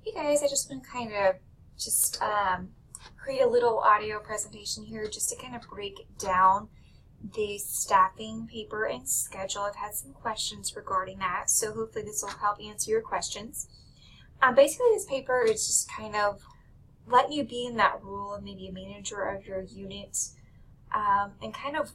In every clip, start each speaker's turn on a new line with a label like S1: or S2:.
S1: Hey guys, I just want to kind of just create a little audio presentation here just to kind of break down the staffing paper and schedule. I've had some questions regarding that, so hopefully this will help answer your questions. Basically, this paper is just kind of letting you be in that role of maybe a manager of your unit, and kind of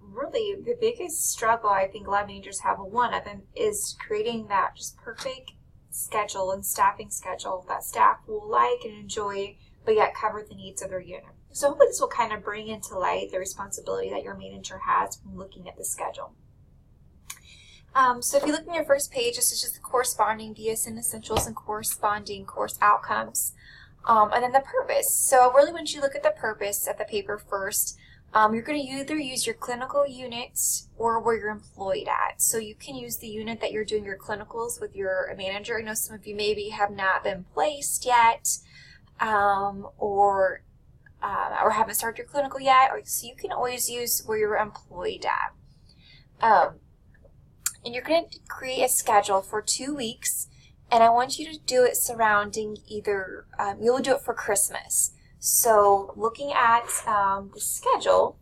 S1: really the biggest struggle I think a lot of managers have, one of them, is creating that just perfect schedule and staffing schedule that staff will like and enjoy, but yet cover the needs of their unit. So hopefully this will kind of bring into light the responsibility that your manager has when looking at the schedule. So if you look in your first page, this is just the corresponding BSN essentials and corresponding course outcomes. And then the purpose. So I really want you to look at the purpose of the paper first. You're going to either use your clinical units or where you're employed at. So you can use the unit that you're doing your clinicals with your manager. I know some of you maybe have not been placed yet, or haven't started your clinical yet. So you can always use where you're employed at. And you're going to create a schedule for 2 weeks, and I want you to do it surrounding either, you'll do it for Christmas. So looking at the schedule,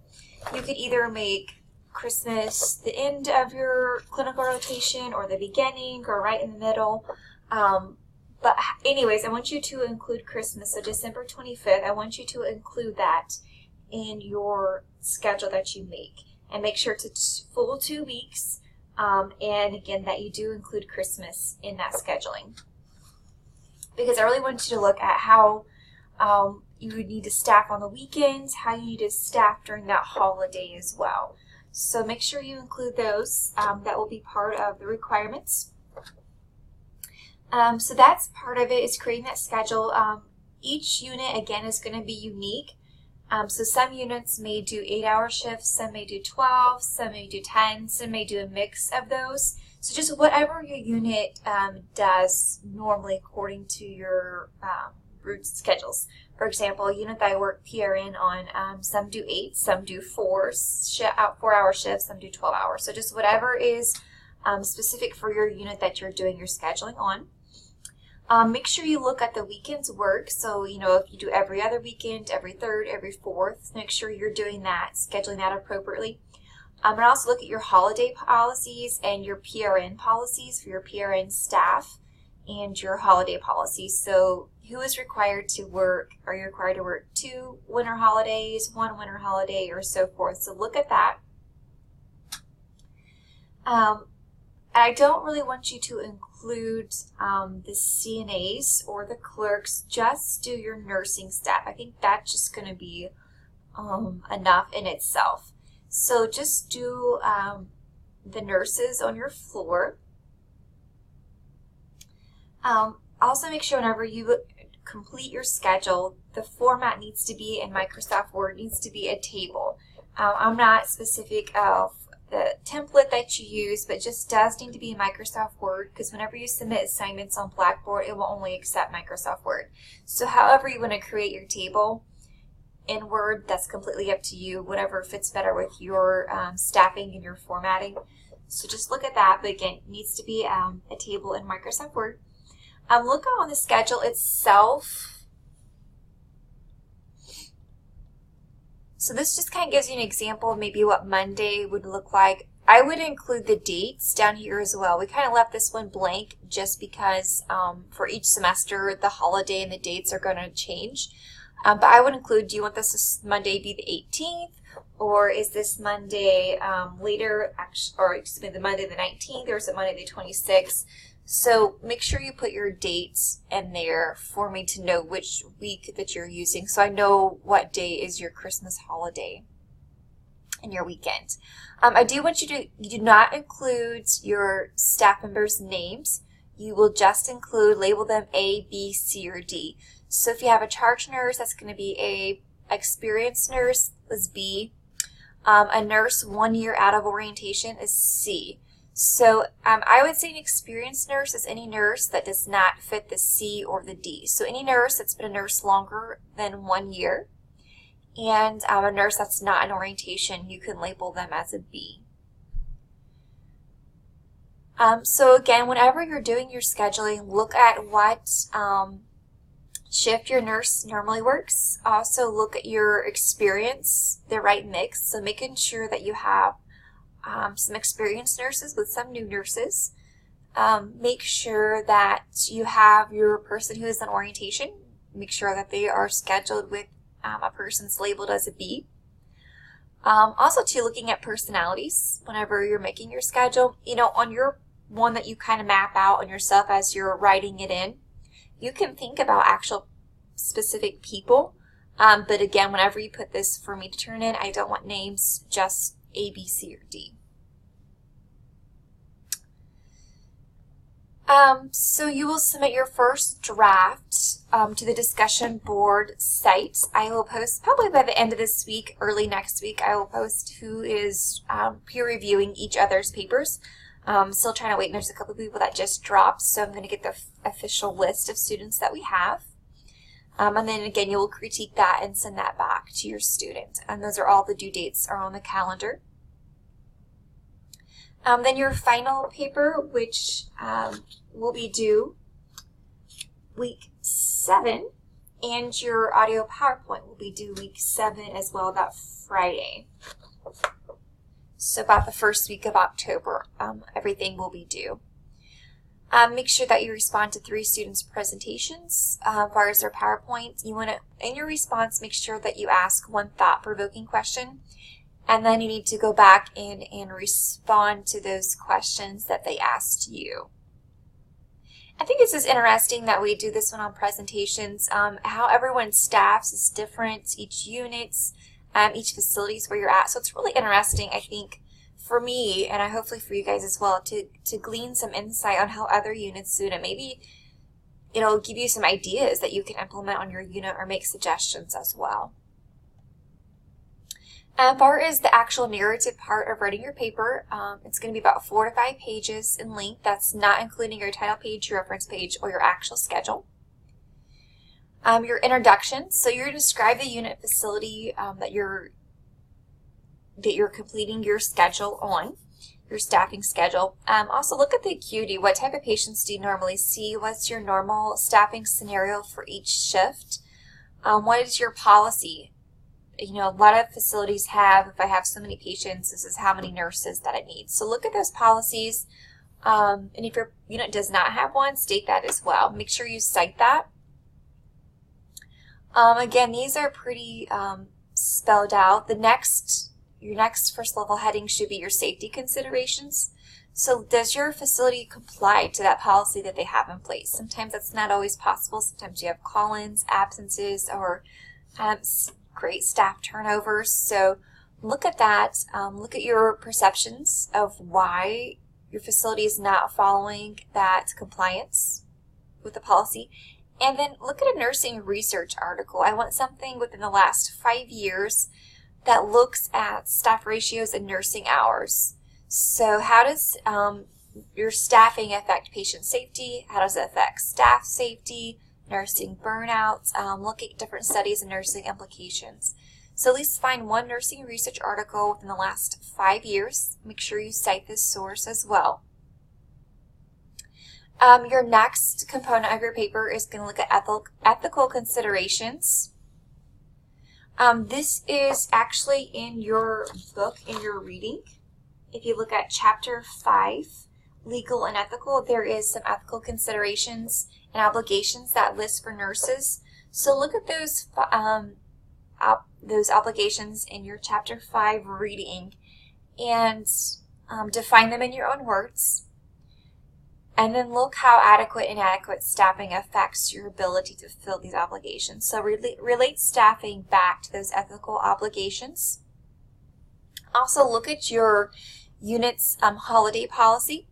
S1: you could either make Christmas the end of your clinical rotation or the beginning or right in the middle. But anyways, I want you to include Christmas, so December 25th, I want you to include that in your schedule that you make. And make sure it's a full 2 weeks, and again that you do include Christmas in that scheduling. Because I really want you to look at how you would need to staff on the weekends, how you need to staff during that holiday as well. So make sure you include those. That will be part of the requirements. So that's part of it, is creating that schedule. Each unit, again, is going to be unique. So some units may do 8-hour shifts, some may do 12, some may do 10, some may do a mix of those. So just whatever your unit does normally according to your route schedules. For example, a unit that I work PRN on, some do 8, some do 4-hour shifts, some do 12 hours. So just whatever is specific for your unit that you're doing your scheduling on. Make sure you look at the weekend's work. So, you know, if you do every other weekend, every third, every fourth, make sure you're doing that, scheduling that appropriately. And also look at your holiday policies and your PRN policies for your PRN staff and your holiday policies. So who is required to work? Are you required to work 2 winter holidays, 1 winter holiday, or so forth? So look at that. I don't really want you to include the CNAs or the clerks. Just do your nursing staff. I think that's just going to be enough in itself. So just do the nurses on your floor. Also make sure whenever you complete your schedule, the format needs to be in Microsoft Word, needs to be a table. I'm not specific of the template that you use, but just does need to be in Microsoft Word, because whenever you submit assignments on Blackboard, it will only accept Microsoft Word. So however you want to create your table in Word, that's completely up to you, whatever fits better with your staffing and your formatting. So just look at that, but again, it needs to be a table in Microsoft Word. Look on the schedule itself. So this just kind of gives you an example of maybe what Monday would look like. I would include the dates down here as well. We kind of left this one blank just because for each semester the holiday and the dates are going to change. But I would include, do you want this Monday be the 18th? Or is this Monday later, or excuse me, the Monday the 19th, or is it Monday the 26th? So make sure you put your dates in there for me to know which week that you're using, so I know what day is your Christmas holiday and your weekend. I do want you do not include your staff members' names. You will just label them A, B, C, or D. So if you have a charge nurse, that's going to be A. Experienced nurse is B. A nurse 1 year out of orientation is C. So I would say an experienced nurse is any nurse that does not fit the C or the D. So any nurse that's been a nurse longer than 1 year, and a nurse that's not in orientation, you can label them as a B. So again, whenever you're doing your scheduling, look at what shift your nurse normally works. Also look at your experience, the right mix, so making sure that you have some experienced nurses with some new nurses. Make sure that you have your person who is in orientation. Make sure that they are scheduled with a person's labeled as a B. Also, too, looking at personalities whenever you're making your schedule. You know, on your one that you kind of map out on yourself as you're writing it in, you can think about actual specific people. But again, whenever you put this for me to turn in, I don't want names, just A, B, C, or D. So you will submit your first draft to the discussion board site. I will post probably by the end of this week, early next week, I will post who is peer reviewing each other's papers. Still trying to wait, and there's a couple of people that just dropped, so I'm going to get the official list of students that we have. And then again, you will critique that and send that back to your student. And those are all the due dates are on the calendar. Then your final paper, which will be due week 7, and your audio PowerPoint will be due week 7 as well, that Friday. So about the first week of October, everything will be due. Make sure that you respond to 3 students' presentations as far as their PowerPoint. You want to, in your response, make sure that you ask one thought-provoking question. And then you need to go back in and respond to those questions that they asked you. I think this is interesting that we do this one on presentations. How everyone staffs is different, each unit, each facilities where you're at. So it's really interesting, I think, for me, and hopefully for you guys as well, to glean some insight on how other units do it. And maybe it'll give you some ideas that you can implement on your unit or make suggestions as well. As far as the actual narrative part of writing your paper, it's going to be about 4 to 5 pages in length. That's not including your title page, your reference page, or your actual schedule. Your introduction, so you're going to describe the unit facility that you're completing your schedule on, your staffing schedule. Also look at the acuity. What type of patients do you normally see? What's your normal staffing scenario for each shift? What is your policy? You know, a lot of facilities have, if I have so many patients, this is how many nurses that I need. So look at those policies, and if your unit does not have one, state that as well. Make sure you cite that. Again, these are pretty spelled out. Your next first level heading should be your safety considerations. So does your facility comply to that policy that they have in place? Sometimes that's not always possible. Sometimes you have call-ins, absences, or great staff turnovers. So look at that. Look at your perceptions of why your facility is not following that compliance with the policy. And then look at a nursing research article. I want something within the last 5 years that looks at staff ratios and nursing hours. So how does your staffing affect patient safety? How does it affect staff safety? Nursing burnout, look at different studies and nursing implications. So at least find one nursing research article within the last 5 years. Make sure you cite this source as well. Your next component of your paper is going to look at ethical considerations. This is actually in your book, in your reading. If you look at Chapter 5, Legal and Ethical, there is some ethical considerations and obligations that list for nurses. So look at those obligations in your Chapter 5 reading and define them in your own words. And then look how adequate and inadequate staffing affects your ability to fulfill these obligations. So relate staffing back to those ethical obligations. Also look at your unit's holiday policy.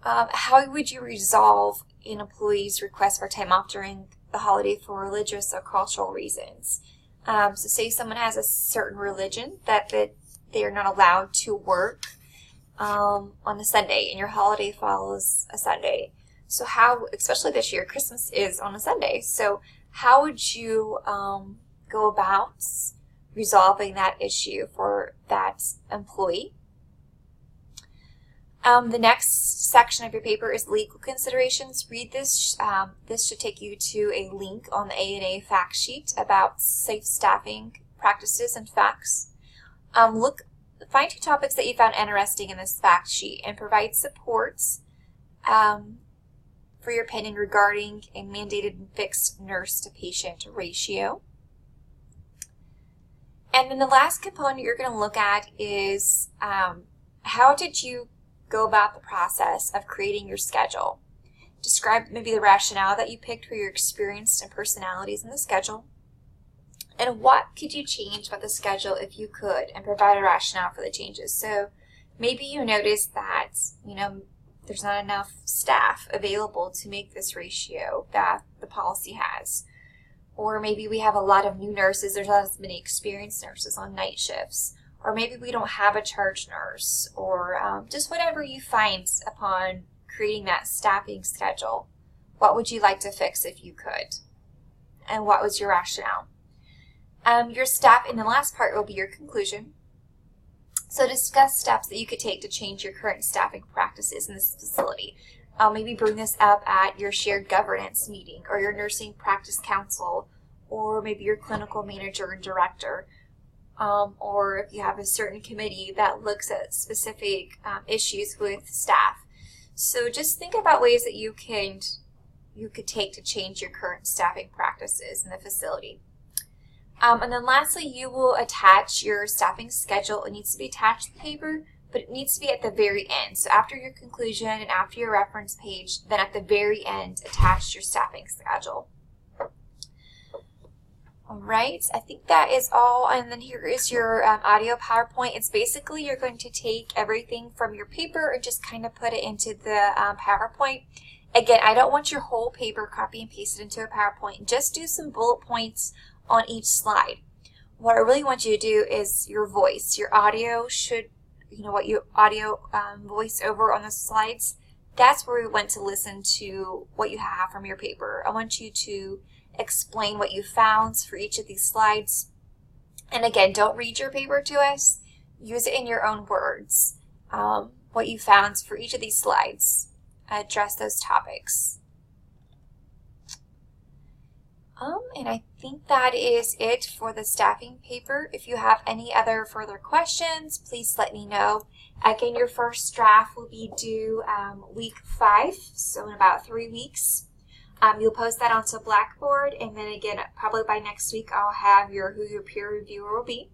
S1: How would you resolve an employee's request for time off during the holiday for religious or cultural reasons? So say someone has a certain religion that they are not allowed to work on a Sunday, and your holiday follows a Sunday. So how, especially this year, Christmas is on a Sunday. So how would you go about resolving that issue for that employee? The next section of your paper is legal considerations. Read this. This should take you to a link on the A&A fact sheet about safe staffing practices and facts. Find 2 topics that you found interesting in this fact sheet and provide supports for your opinion regarding a mandated fixed nurse-to-patient ratio. And then the last component you're going to look at is how did you go about the process of creating your schedule? Describe maybe the rationale that you picked for your experience and personalities in the schedule. And what could you change about the schedule if you could, and provide a rationale for the changes. So maybe you noticed that, there's not enough staff available to make this ratio that the policy has. Or maybe we have a lot of new nurses, there's not as many experienced nurses on night shifts. Or maybe we don't have a charge nurse, or just whatever you find upon creating that staffing schedule. What would you like to fix if you could? And what was your rationale? Your staff in the last part will be your conclusion. So discuss steps that you could take to change your current staffing practices in this facility. Maybe bring this up at your shared governance meeting, or your nursing practice council, or maybe your clinical manager and director. Or if you have a certain committee that looks at specific issues with staff. So just think about ways that you could take to change your current staffing practices in the facility. And then lastly, you will attach your staffing schedule. It needs to be attached to the paper, but it needs to be at the very end. So after your conclusion and after your reference page, then at the very end, attach your staffing schedule. All right, I think that is all. And then here is your audio PowerPoint. It's basically you're going to take everything from your paper and just kind of put it into the PowerPoint. Again, I don't want your whole paper copy and pasted into a PowerPoint. Just do some bullet points on each slide. What I really want you to do is your voice. Your audio should, what you voice over on the slides, that's where we want to listen to what you have from your paper. I want you to explain what you found for each of these slides. And again, don't read your paper to us. Use it in your own words. What you found for each of these slides. Address those topics. And I think that is it for the staffing paper. If you have any other further questions, please let me know. Again, your first draft will be due week 5, so in about 3 weeks. You'll post that onto Blackboard, and then again, probably by next week, I'll have who your peer reviewer will be.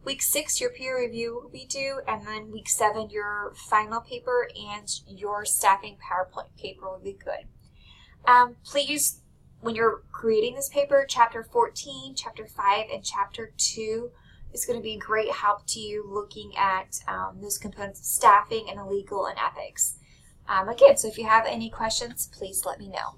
S1: Week 6, your peer review will be due, and then week 7, your final paper and your staffing PowerPoint paper will be good. Please, when you're creating this paper, Chapter 14, Chapter 5, and Chapter 2 is going to be a great help to you looking at those components of staffing and legal and ethics. Again, so if you have any questions, please let me know.